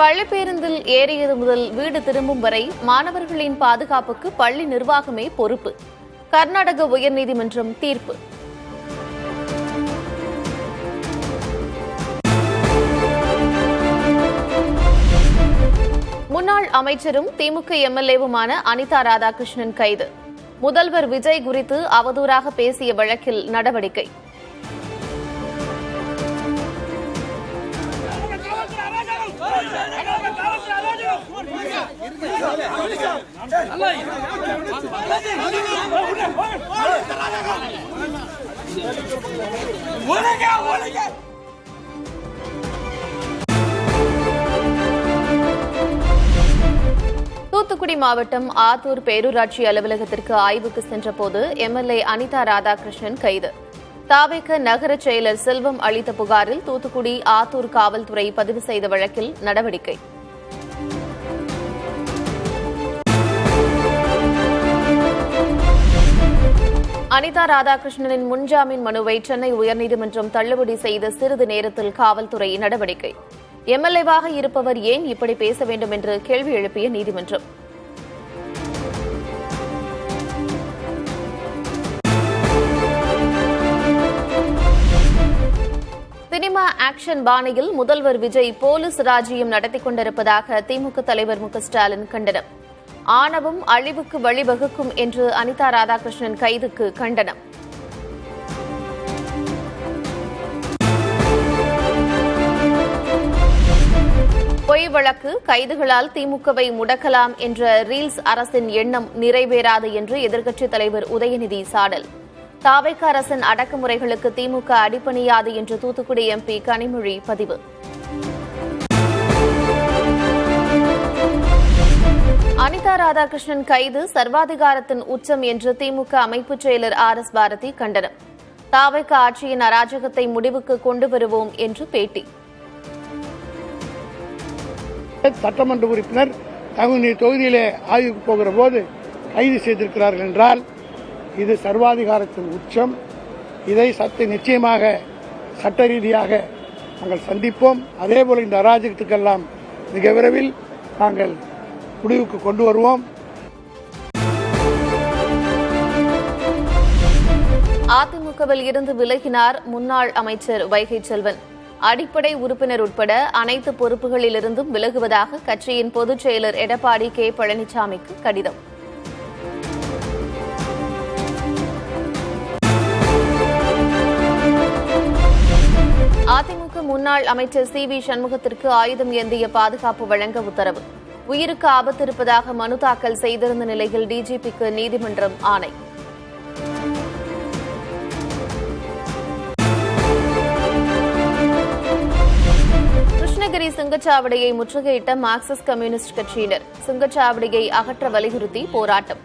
பள்ளி பேருந்தில் ஏறியது முதல் வீடு திரும்பும் வரை மாணவர்களின் பாதுகாப்புக்கு பள்ளி நிர்வாகமே பொறுப்பு. கர்நாடக உயர்நீதிமன்றம் தீர்ப்பு. முன்னாள் அமைச்சரும் திமுக எம்எல்ஏவுமான அனிதா ராதாகிருஷ்ணன் கைது. முதல்வர் விஜய் குறித்து அவதூறாக பேசிய வழக்கில் நடவடிக்கை. தூத்துக்குடி மாவட்டம் ஆத்தூர் பேரூராட்சி அலுவலகத்திற்கு ஆய்வுக்கு சென்றபோது எம்எல்ஏ அனிதா ராதாகிருஷ்ணன் கைது. தாவேக நகர செயலர் செல்வம் அளித்த புகாரில் தூத்துக்குடி ஆத்தூர் காவல்துறை பதிவு செய்த வழக்கில் நடவடிக்கை. அனிதா ராதாகிருஷ்ணனின் முன்ஜாமீன் மனுவை சென்னை உயர்நீதிமன்றம் தள்ளுபடி செய்த சிறிது நேரத்தில் காவல்துறை நடவடிக்கை. எம்எல்ஏவாக இருப்பவர் ஏன் இப்படி பேச வேண்டும் என்று கேள்வி எழுப்பிய நீதிமன்றம். சினிமா ஆக்ஷன் பாணியில் முதல்வர் விஜய் போலீஸ் ராஜ்யம் நடத்திக் கொண்டிருப்பதாக திமுக தலைவர் மு.க.ஸ்டாலின் கண்டனம். ஆணவம் அழிவுக்கு வழிவகுக்கும் என்று அனிதா ராதாகிருஷ்ணன் கைதுக்கு கண்டனம். பொய் வழக்கு கைதுகளால் திமுகவை முடக்கலாம் என்ற ரீல்ஸ் அரசின் எண்ணம் நிறைவேறாது என்று எதிர்க்கட்சித் தலைவர் உதயநிதி சாடல். தாவேக அரசின் அடக்குமுறைகளுக்கு திமுக அடிபணியாது என்று தூத்துக்குடி எம்பி கனிமொழி பதிவு. அனிதா ராதாகிருஷ்ணன் கைது சர்வாதிகாரத்தின் உச்சம் என்று திமுக அமைப்புச் செயலர் ஆர்.எஸ். பாரதி கண்டனம். தாவேக ஆட்சியின் அராஜகத்தை முடிவுக்கு கொண்டு வருவோம் என்று பேட்டி. சட்டமன்ற உறுப்பினர் தகுந்த தொகுதியிலே ஆய்வுக்கு போகிற போது கைது செய்திருக்கிறார்கள் என்றால் இது சர்வாதிகாரத்தின் உச்சம். இதை நிச்சயமாக சட்ட ரீதியாக நாங்கள் சந்திப்போம். அதேபோல இந்த அராஜகத்துக்கெல்லாம் மிக விரைவில் நாங்கள் முடிவுக்கு கொண்டு வருவோம். அதிமுகவில் இருந்து விலகினார் முன்னாள் அமைச்சர் வைகை செல்வன். அடிப்படை உறுப்பினர் உட்பட அனைத்து பொறுப்புகளிலிருந்தும் விலகுவதாக கட்சியின் பொதுச் செயலர் எடப்பாடி கே. பழனிசாமிக்கு கடிதம். அதிமுக முன்னாள் அமைச்சர் சி.வி. சண்முகத்திற்கு ஆயுதம் ஏந்திய பாதுகாப்பு வழங்க உத்தரவு. உயிருக்கு ஆபத்து இருப்பதாக மனு தாக்கல் செய்திருந்த நிலையில் டிஜிபிக்கு நீதிமன்றம் ஆணை. கிருஷ்ணகிரி சுங்கச்சாவடியை முற்றுகையிட்ட மார்க்சிஸ்ட் கம்யூனிஸ்ட் கட்சியினர். சுங்கச்சாவடியை அகற்ற வலியுறுத்தி போராட்டம்.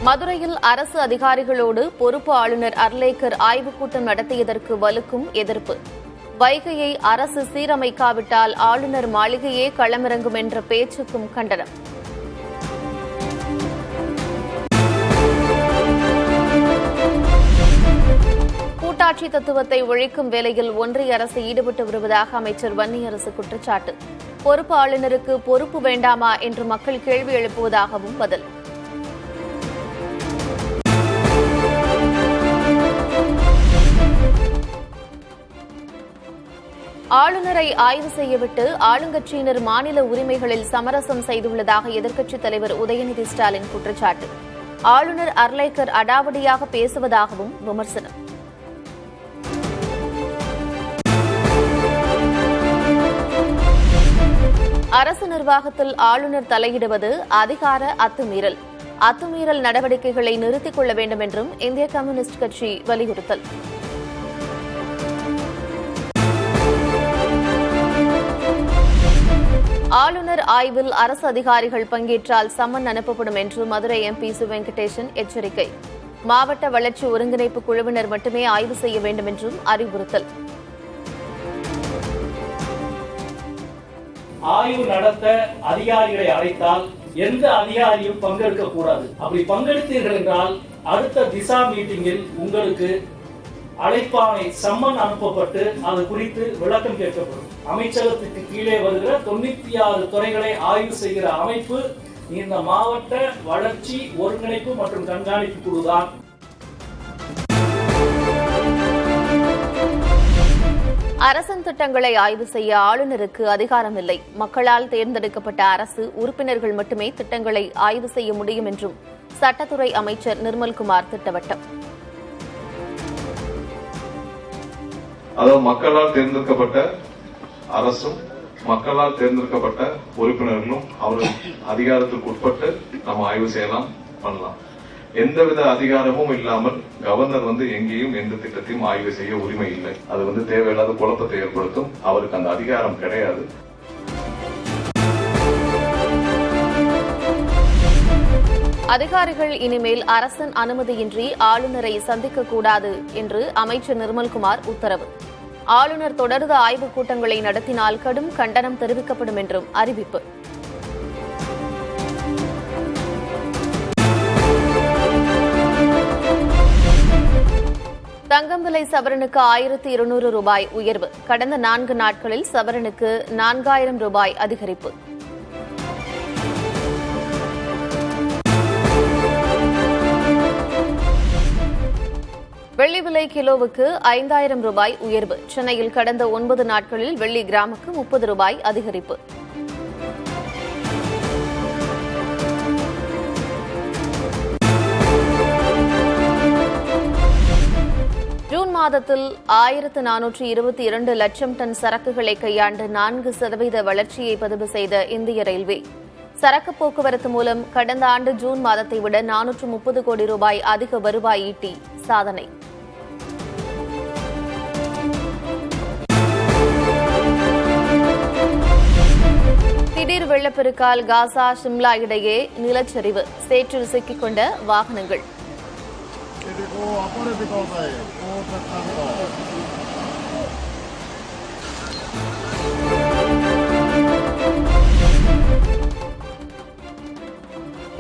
மதுரையில் அரசு அதிகாரிகளோடு பொறுப்பு ஆளுநர் அர்லேக்கர் ஆய்வுக் கூட்டம் நடத்தியதற்கு வலுக்கும் எதிர்ப்பு. வைகையை அரசு சீரமைக்காவிட்டால் ஆளுநர் மாளிகையே களமிறங்கும் என்ற பேச்சுக்கும் கண்டனம். கூட்டாட்சி தத்துவத்தை ஒழிக்கும் வேலையில் ஒன்றிய அரசு ஈடுபட்டு வருவதாக அமைச்சர் வன்னியரசு குற்றச்சாட்டு. பொறுப்பு ஆளுநருக்கு பொறுப்பு வேண்டாமா என்று மக்கள் கேள்வி எழுப்புவதாகவும் பதில். ஆளுநரை ஆய்வு செய்யவிட்டு ஆளுங்கட்சியினர் மாநில உரிமைகளில் சமரசம் செய்துள்ளதாக எதிர்க்கட்சித் தலைவர் உதயநிதி ஸ்டாலின் குற்றச்சாட்டு. ஆளுநர் அர்லேக்கர் அடாவடியாக பேசுவதாகவும் விமர்சனம். அரசு நிர்வாகத்தில் ஆளுநர் தலையிடுவது அதிகார அத்துமீறல். அத்துமீறல் நடவடிக்கைகளை நிறுத்திக் கொள்ள வேண்டும் என்றும் இந்திய கம்யூனிஸ்ட் கட்சி வலியுறுத்தல். ஆளுநர் ஆய்வில் அரசு அதிகாரிகள் பங்கேற்றால் சம்மன் அனுப்பப்படும் என்று மதுரை எம்பி சு வெங்கடேசன் எச்சரிக்கை. மாவட்ட வளர்ச்சி ஒருங்கிணைப்பு குழுவினர் மட்டுமே ஆய்வு செய்ய வேண்டும் என்றும் அறிவுறுத்தல். ஆய்வு நடத்த அதிகாரிகளை அழைத்தால் எந்த அதிகாரியும் பங்கெடுக்க கூடாது. அப்படி பங்கெடுத்தீர்கள் என்றால் அடுத்த திசா மீட்டிங்கில் உங்களுக்கு அழைப்பானை சம்மன் அனுப்பப்பட்டு அது குறித்து விளக்கம் கேட்கப்படும். அமைச்சகத்துக்கு கீழே வருகிற 96 துறைகளை ஆய்வு செய்கிற அமைப்பு இந்த மாவட்ட வளர்ச்சி ஒருங்கிணைப்பு மற்றும் கண்காணிப்பு குழுதான். அரசின் திட்டங்களை ஆய்வு செய்ய ஆளுநருக்கு அதிகாரம் இல்லை. மக்களால் தேர்ந்தெடுக்கப்பட்ட அரசு உறுப்பினர்கள் மட்டுமே திட்டங்களை ஆய்வு செய்ய முடியும் என்றும் சட்டத்துறை அமைச்சர் நிர்மல்குமார் திட்டவட்டம். அதாவது மக்களால் தேர்ந்தெடுக்கப்பட்ட அரசும் மக்களால் தேர்ந்தெடுக்கப்பட்ட உறுப்பினர்களும் அவர்கள் அதிகாரத்திற்கு உட்பட்டு நம்ம ஆய்வு செய்யலாம், பண்ணலாம். எந்தவித அதிகாரமும் இல்லாமல் கவர்னர் எங்கேயும் எந்த திட்டத்தையும் ஆய்வு செய்ய உரிமை இல்லை. அது தேவையில்லாத குழப்பத்தை ஏற்படுத்தும். அவருக்கு அந்த அதிகாரம் கிடையாது. அதிகாரிகள் இனிமேல் அரசின் அனுமதியின்றி ஆளுநரை சந்திக்கக்கூடாது என்று அமைச்சர் நிர்மல்குமார் உத்தரவு. ஆளுநர் தொடர்ந்து ஆய்வுக் கூட்டங்களை நடத்தினால் கடும் கண்டனம் தெரிவிக்கப்படும் என்றும் அறிவிப்பு. தங்கம் விலை சவரனுக்கு 1200 ரூபாய் உயர்வு. கடந்த 4 நாட்களில் சவரனுக்கு 4000 ரூபாய் அதிகரிப்பு. வெள்ளி விலை கிலோவுக்கு 5000 ரூபாய் உயர்வு. சென்னையில் கடந்த 9 நாட்களில் வெள்ளி கிராமுக்கு 30 ரூபாய் அதிகரிப்பு. ஜூன் மாதத்தில் 1422 லட்சம் டன் சரக்குகளை கையாண்டு 4% வளர்ச்சியை பதிவு செய்த இந்திய ரயில்வே சரக்கு போக்குவரத்து மூலம் கடந்த ஆண்டு ஜூன் மாதத்தை விட 430 கோடி ரூபாய் அதிக வருவாய் ஈட்டி சாதனை. திடீர் வெள்ளப்பெருக்கால் காசா சிம்லா இடையே நிலச்சரிவு. சேற்றில் சிக்கிக்கொண்ட வாகனங்கள்.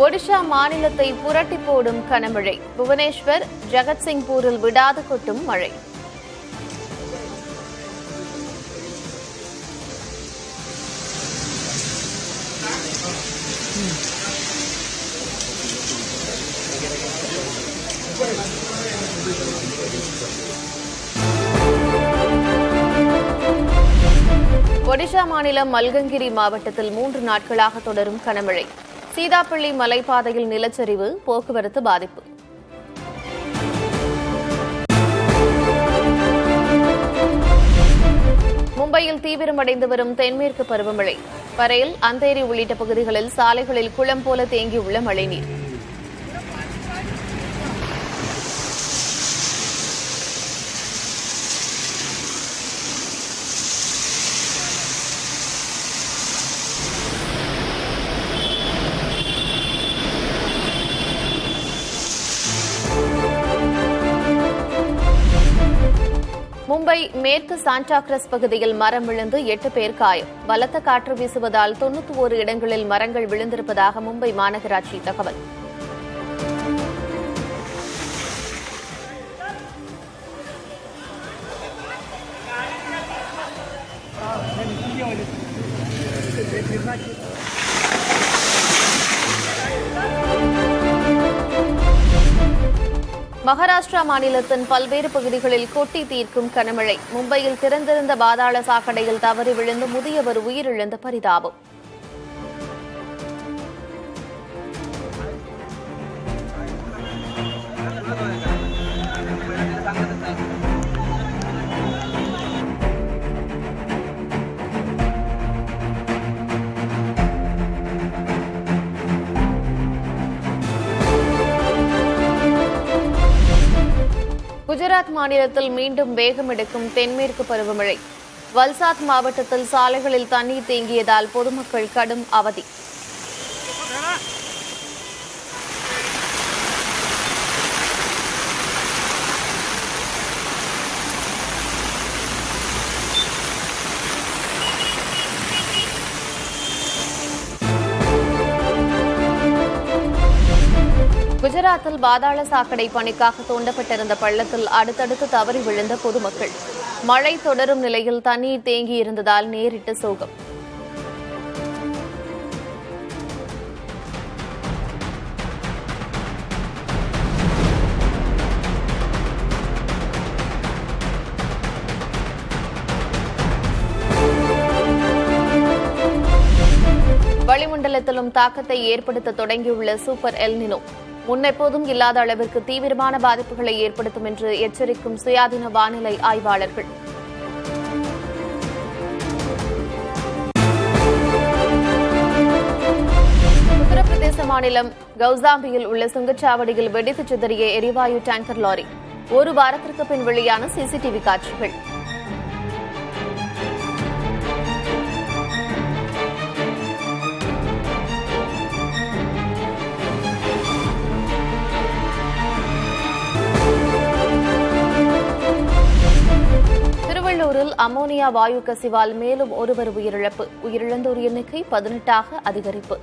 ஒடிஷா மாநிலத்தை புரட்டி போடும் கனமழை. புவனேஸ்வர் ஜெகத்சிங்பூரில் விடாது கொட்டும் மழை. ஒடிஷா மாநிலம் மல்கங்கிரி மாவட்டத்தில் 3 நாட்களாக தொடரும் கனமழை. சீதாப்பள்ளி மலைப்பாதையில் நிலச்சரிவு, போக்குவரத்து பாதிப்பு. மும்பையில் தீவிரமடைந்து வரும் தென்மேற்கு பருவமழை. பரேல், அந்தேரி உள்ளிட்ட பகுதிகளில் சாலைகளில் குளம் போல தேங்கியுள்ள மழைநீர். மும்பை மேற்கு சாண்டாகிரஸ் பகுதியில் மரம் விழுந்து 8 பேர் காயம். பலத்த காற்று வீசுவதால் 91 இடங்களில் மரங்கள் விழுந்திருப்பதாக மும்பை மாநகராட்சி தகவல். மகாராஷ்டிரா மாநிலத்தின் பல்வேறு பகுதிகளில் கொட்டி தீர்க்கும் கனமழை. மும்பையில் திறந்திருந்த பாதாள சாக்கடையில் தவறி விழுந்து முதியவர் உயிரிழந்த பரிதாபம். குஜராத் மாநிலத்தில் மீண்டும் வேகம் எடுக்கும் தென்மேற்கு பருவமழை. வல்சாத் மாவட்டத்தில் சாலைகளில் தண்ணீர் தேங்கியதால் பொதுமக்கள் கடும் அவதி. குஜராத்தில் பாதாள சாக்கடை பணிக்காக தோண்டப்பட்டிருந்த பள்ளத்தில் அடுத்தடுத்து தவறி விழுந்த பொதுமக்கள். மழை தொடரும் நிலையில் தண்ணீர் தேங்கியிருந்ததால் நேரிட்ட சோகம். வளிமண்டலத்திலும் தாக்கத்தை ஏற்படுத்த தொடங்கியுள்ள சூப்பர் எல் நினோ முன்னெப்போதும் இல்லாத அளவிற்கு தீவிரமான பாதிப்புகளை ஏற்படுத்தும் என்று எச்சரிக்கும் சுயாதீன வானிலை ஆய்வாளர்கள். உத்தரப்பிரதேச மாநிலம் கௌசாம்பியில் உள்ள சுங்கச்சாவடியில் வெடித்து சிதறிய எரிவாயு டேங்கர் லாரி. ஒரு வாரத்திற்கு பின் வெளியான சிசிடிவி காட்சிகள். திருவள்ளூரில் அமோனியா வாயு கசிவால் மேலும் ஒருவர் உயிரிழப்பு. உயிரிழந்தோர் எண்ணிக்கை 18ஆக அதிகரிப்பு.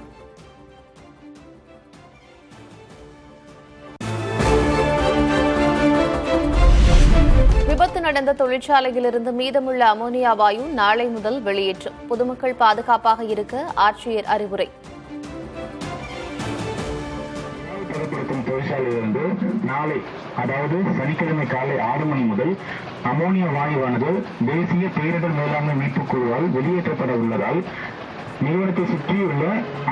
விபத்து நடந்த தொழிற்சாலையிலிருந்து மீதமுள்ள அமோனியா வாயு நாளை முதல் வெளியேற்றும். பொதுமக்கள் பாதுகாப்பாக இருக்க ஆட்சியர் அறிவுரை. தொழிற்சாலையிலிருந்து நாளை அதாவது சனிக்கிழமை காலை 6 மணி முதல் அமோனியா வாயுவானது தேசிய பேரிடர் மேலாண்மை மீட்புக் குழுவால் வெளியேற்றப்பட உள்ளதால் நிறுவனத்தை சுற்றியுள்ள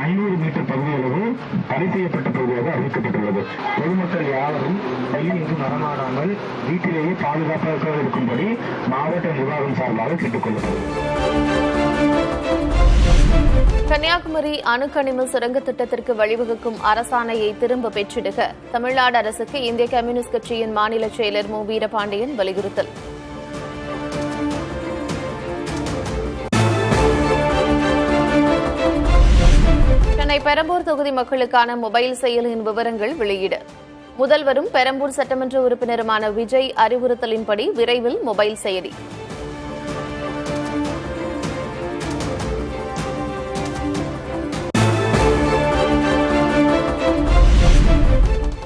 500 மீட்டர் பகுதியளவு தடை செய்யப்பட்ட பகுதியாக அறிவிக்கப்பட்டுள்ளது. பொதுமக்கள் யாரும் பள்ளியின்றி நடமாடாமல் வீட்டிலேயே பாதுகாப்பாக இருக்கும்படி மாவட்ட நிர்வாகம் சார்பாக கேட்டுக் கொள்ளப்படும். கன்னியாகுமரி அணுக்கனிம சுரங்க திட்டத்திற்கு வழிவகுக்கும் அரசாணையை திரும்ப பெற்றிடுக தமிழ்நாடு அரசுக்கு இந்திய கம்யூனிஸ்ட் கட்சியின் மாநில செயலர் மு. வீரபாண்டியன் வலியுறுத்தல். சென்னை பெரம்பூர் தொகுதி மக்களுக்கான மொபைல் செயலியின் விவரங்கள் வெளியீடு. முதல்வரும் பெரம்பூர் சட்டமன்ற உறுப்பினருமான விஜய் அறிவுறுத்தலின்படி விரைவில் மொபைல் செயலி.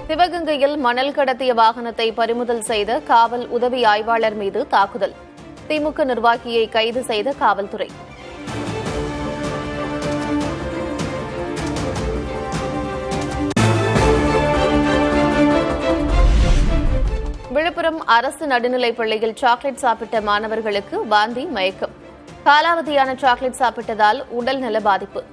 சிவகங்கையில் மணல் கடத்திய வாகனத்தை பறிமுதல் செய்த காவல் உதவி ஆய்வாளர் மீது தாக்குதல். திமுக நிர்வாகியை கைது செய்த காவல்துறை. விழுப்புரம் அரசு நடுநிலைப் பள்ளியில் சாக்லேட் சாப்பிட்ட மாணவர்களுக்கு வாந்தி மயக்கம். காலாவதியான சாக்லேட் சாப்பிட்டதால் உடல் நல பாதிப்பு.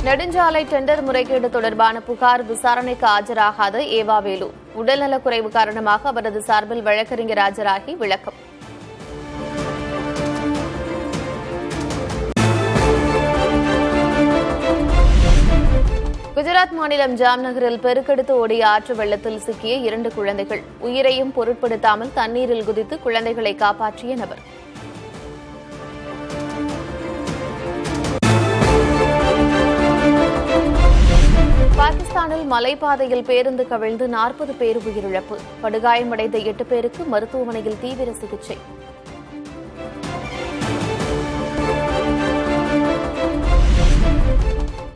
நெடுஞ்சாலை டெண்டர் முறைகேடு தொடர்பான புகார் விசாரணைக்கு ஆஜராகாத ஏவா வேலு. உடல்நலக்குறைவு காரணமாக அவரது சார்பில் வழக்கறிஞர் ஆஜராகி விளக்கம். குஜராத் மாநிலம் ஜாம்நகரில் பெருக்கெடுத்து ஓடிய ஆற்று வெள்ளத்தில் சிக்கிய 2 குழந்தைகள். உயிரையும் பொருட்படுத்தாமல் தண்ணீரில் குதித்து குழந்தைகளை காப்பாற்றிய நபர். பாகிஸ்தானில் மலைப்பாதையில் பேருந்து கவிழ்ந்து 40 பேர் உயிரிழப்பு. படுகாயமடைந்த 8 பேருக்கு மருத்துவமனையில் தீவிர சிகிச்சை.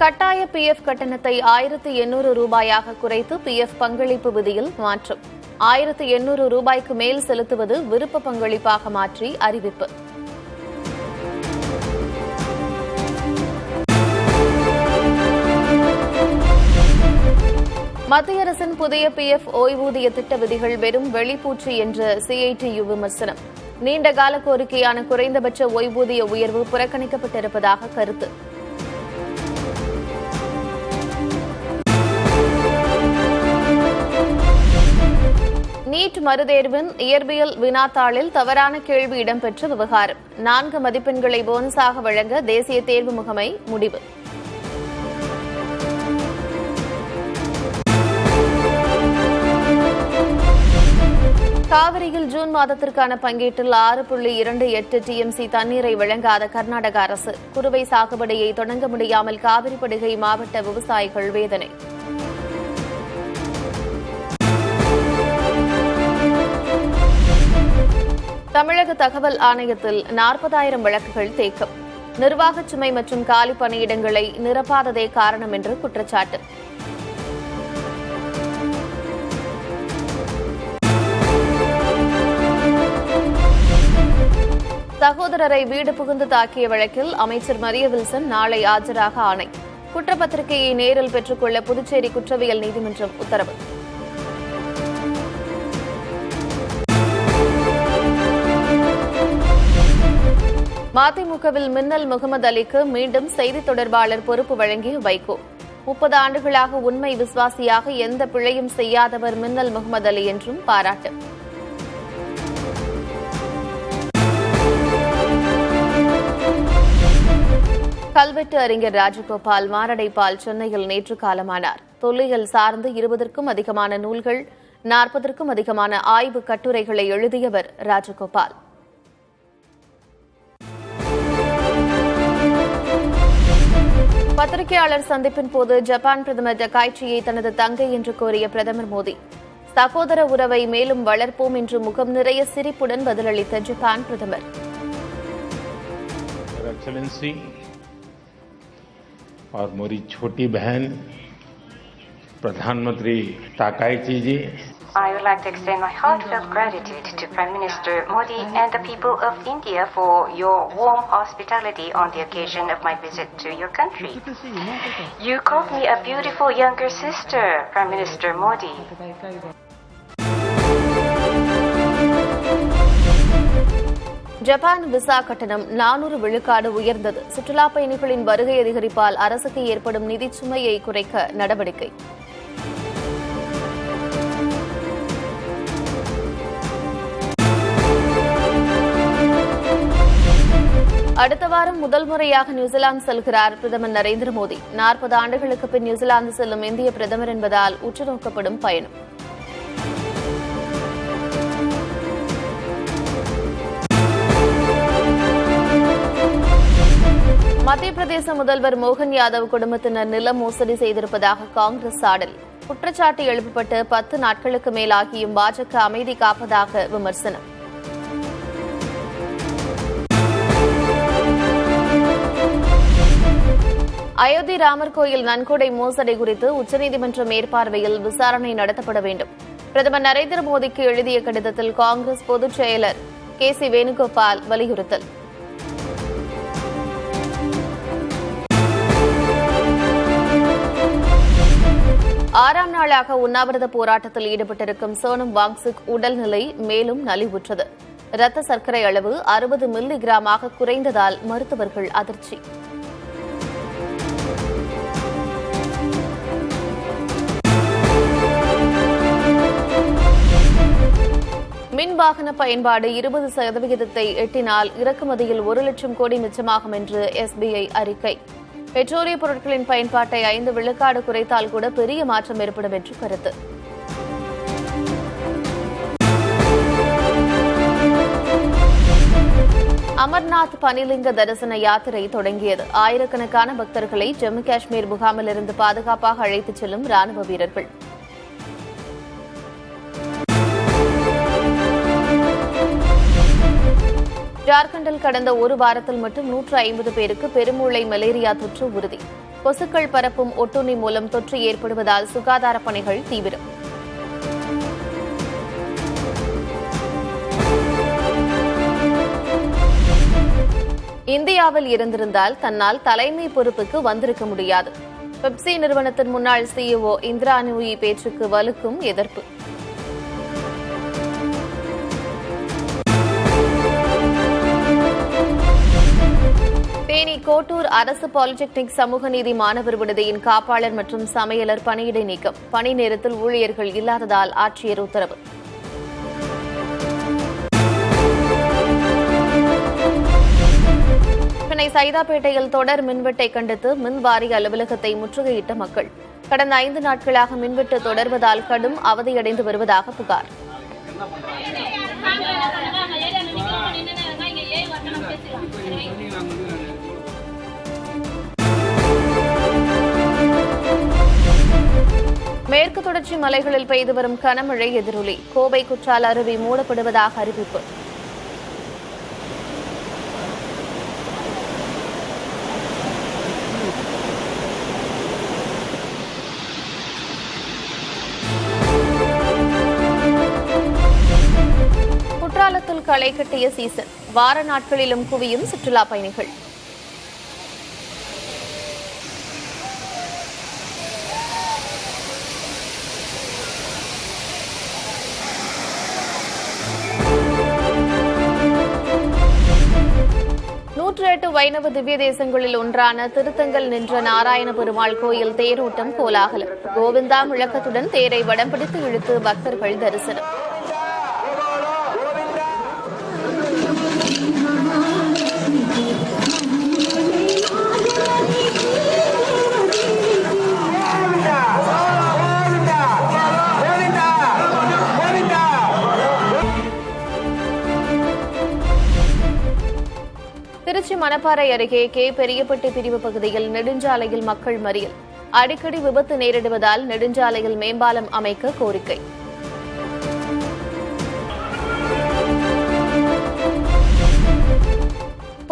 கட்டாய பிஎஃப் கட்டணத்தை 1800 ரூபாயாக குறைத்து பிஎஃப் பங்களிப்பு விதியில் மாற்றம். 1800 ரூபாய்க்கு மேல் செலுத்துவது விருப்ப பங்களிப்பாக மாற்றி அறிவிப்பு. மத்திய அரசின் புதிய பிஎஃப் ஓய்வூதிய திட்ட விதிகள் வெறும் வெளிப்பூச்சு என்ற சிஐடியு விமர்சனம். நீண்டகால கோரிக்கையான குறைந்தபட்ச ஓய்வூதிய உயர்வு புறக்கணிக்கப்பட்டிருப்பதாக கருத்து. நீட் மறுதேர்வின் இயற்பியல் வினாத்தாளில் தவறான கேள்வி இடம்பெற்ற விவகாரம். 4 மதிப்பெண்களை போனஸாக வழங்க தேசிய தேர்வு முகமை முடிவு. காவிரியில் ஜூன் மாதத்திற்கான பங்கீட்டில் 6.28 டிஎம்சி தண்ணீரை வழங்காத கர்நாடக அரசு. குறுவை சாகுபடியை தொடங்க முடியாமல் காவிரிப்படுகை மாவட்ட விவசாயிகள் வேதனை. தமிழக தகவல் ஆணையத்தில் 40,000 வழக்குகள் தேக்கம். நிர்வாகச் சுமை மற்றும் காலி பணியிடங்களை நிரப்பாததே காரணம் என்று குற்றச்சாட்டு. சகோதரரை வீடு புகுந்து தாக்கிய வழக்கில் அமைச்சர் மரிய வில்சன் நாளை ஆஜராக ஆணை. குற்றப்பத்திரிகையை நேரில் பெற்றுக்கொள்ள புதுச்சேரி குற்றவியல் நீதிமன்றம் உத்தரவு. மதிமுகவில் மின்னல் முகமது அலிக்கு மீண்டும் செய்தி தொடர்பாளர் பொறுப்பு வழங்கிய வைகோ. 30 ஆண்டுகளாக உண்மை விசுவாசியாக எந்த பிழையும் செய்யாதவர் மின்னல் முகமது அலி என்றும் பாராட்டு. கல்வெட்டு அறிஞர் ராஜகோபால் மாரடைப்பால் சென்னையில் நேற்று காலமானார். தொல்லியல் சார்ந்து 20க்கும் அதிகமான நூல்கள், 40க்கும் அதிகமான ஆய்வு கட்டுரைகளை எழுதியவர் ராஜகோபால். பத்திரிகையாளர் சந்திப்பின் போது ஜப்பான் பிரதமர் டக்காய்ச்சியை தனது தங்கை என்று கோரிய பிரதமர் மோடி, சகோதர உறவை மேலும் வளர்ப்போம் என்று முகம் நிறைய சிரிப்புடன் பதிலளித்த ஜப்பான் பிரதமர். एक्सेलेंसी और मेरी छोटी बहन प्रधानमंत्री Takaichi ji, I would like to extend my heartfelt gratitude to Prime Minister Modi and the people of India for your warm hospitality on the occasion of my visit to your country. You called me a beautiful younger sister, Prime Minister Modi. Japan visa கட்டணம் 400 விழுக்காடு உயர்ந்தது. சுற்றுலா பயணிகளின் வருகை அதிகரிப்பால் அரசுக்கு ஏற்படும் நிதி சுமையை குறைக்க நடவடிக்கை. அடுத்த வாரம் முதல் முறையாக நியூசிலாந்து செல்கிறார் பிரதமர் நரேந்திர மோடி. 40 ஆண்டுகளுக்கு பின் நியூசிலாந்து செல்லும் இந்திய பிரதமர் என்பதால் உற்றுநோக்கப்படும் பயணம். மத்திய பிரதேச முதல்வர் மோகன் யாதவ் குடும்பத்தினர் நில மோசடி செய்திருப்பதாக காங்கிரஸ் சாடல். குற்றச்சாட்டு எழுப்பப்பட்டு 10 நாட்களுக்கு மேலாகியும் பாஜக அமைதி காப்பதாக விமர்சனம். அயோத்தி ராமர் கோயில் நன்கொடை மோசடி குறித்து உச்சநீதிமன்ற மேற்பார்வையில் விசாரணை நடத்தப்பட வேண்டும். பிரதமர் நரேந்திர மோடிக்கு எழுதிய கடிதத்தில் காங்கிரஸ் பொதுச் செயலர் KC வேணுகோபால் வலியுறுத்தல். ஆறாம் நாளாக உண்ணாவிரத போராட்டத்தில் ஈடுபட்டிருக்கும் சோனம் வாங்சுக் உடல்நிலை மேலும் நலிவுற்றது. இரத்த சர்க்கரை அளவு 60 மில்லிகிராமாக குறைந்ததால் மருத்துவர்கள் அதிர்ச்சி. மின் வாகன பயன்பாடு 20% எட்டினால் இறக்குமதியில் 1 லட்சம் கோடி மிச்சமாகும் என்று SBI அறிக்கை. பெட்ரோலிய பொருட்களின் பயன்பாட்டை 5 விழுக்காடு குறைத்தால் கூட பெரிய மாற்றம் ஏற்படும் என்று கருத்து. அமர்நாத் பனிலிங்க தரிசன யாத்திரை தொடங்கியது. ஆயிரக்கணக்கான பக்தர்களை ஜம்மு காஷ்மீர் முகாமில் இருந்து பாதுகாப்பாக அழைத்துச் செல்லும் ராணுவ வீரர்கள். ஜார்க்கண்டில் கடந்த ஒரு வாரத்தில் மட்டும் 150 பேருக்கு பெருமூளை மலேரியா தொற்று உறுதி. கொசுக்கள் பரப்பும் ஒட்டுண்ணி மூலம் தொற்று ஏற்படுவதால் சுகாதார பணிகள் தீவிரம். இந்தியாவில் இருந்திருந்தால் தன்னால் தலைமை பொறுப்புக்கு வந்திருக்க முடியாது. பெப்சி நிறுவனத்தின் முன்னாள் CEO இந்திரா நூயி பேச்சுக்கு வலுக்கும் எதிர்ப்பு. தேனி கோட்டூர் அரசு பாலிடெக்னிக் சமூக நீதி மாணவர் விடுதியின் காப்பாளர் மற்றும் சமையலர் பணியிடை நீக்கம். பணி நேரத்தில் ஊழியர்கள் இல்லாததால் ஆட்சியர் உத்தரவு. சென்னை சைதாப்பேட்டையில் தொடர் மின்வெட்டை கண்டித்து மின் வாரிய அலுவலகத்தை முற்றுகையிட்ட மக்கள். கடந்த 5 நாட்களாக மின்வெட்டு தொடர்வதால் கடும் அவதியடைந்து வருவதாக புகார். மேற்கு தொடர்ச்சி மலைகளில் பெய்து வரும் கனமழை எதிரொலி. கோவை குற்றால அருவி மூடப்படுவதாக அறிவிப்பு. சென்னையில் களை கட்டிய சீசன். வார நாட்களிலும் குவியும் சுற்றுலா பயணிகள். வைணவ திவ்ய தேசங்களில் ஒன்றான திருத்தங்கல் நின்ற நாராயண பெருமாள் கோயில் தேரோட்டம் கோலாகலம். கோவிந்தா முழக்கத்துடன் தேரை வடம் பிடித்து இழுத்து பக்தர்கள் தரிசனம். திருச்சி மணப்பாறை அருகே கே பெரியப்பட்டி பிரிவு பகுதியில் நெடுஞ்சாலையில் மக்கள் மறியல். அடிக்கடி விபத்து நேரிடுவதால் நெடுஞ்சாலையில் மேம்பாலம் அமைக்க கோரிக்கை.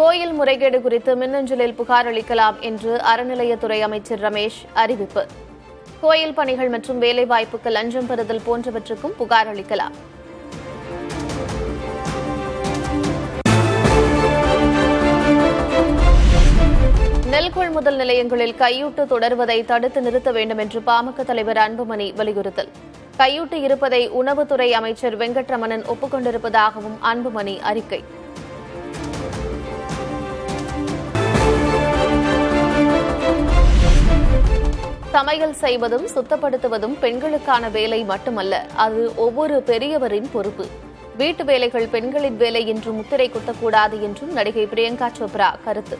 கோயில் முறைகேடு குறித்து மின்னஞ்சலில் புகார் அளிக்கலாம் என்று அறநிலையத்துறை அமைச்சர் ரமேஷ் அறிவிப்பு. கோயில் பணிகள் மற்றும் வேலைவாய்ப்புக்கு லஞ்சம் பெறுதல் போன்றவற்றுக்கும் புகார் அளிக்கலாம். நெல் கொள்முதல் நிலையங்களில் கையூட்டு தொடர்வதை தடுத்து நிறுத்த வேண்டும் என்று பாமக தலைவர் அன்புமணி வலியுறுத்தல். கையூட்டு இருப்பதை உணவுத்துறை அமைச்சர் வெங்கட்ரமணன் ஒப்புக்கொண்டிருப்பதாகவும் அன்புமணி அறிக்கை. சமையல் செய்வதும் சுத்தப்படுத்துவதும் பெண்களுக்கான வேலை மட்டுமல்ல, அது ஒவ்வொரு பெரியவரின் பொறுப்பு. வீட்டு வேலைகள் பெண்களின் வேலை என்று முத்திரை குத்தக்கூடாது என்றும் நடிகை பிரியங்கா சோப்ரா கருத்து.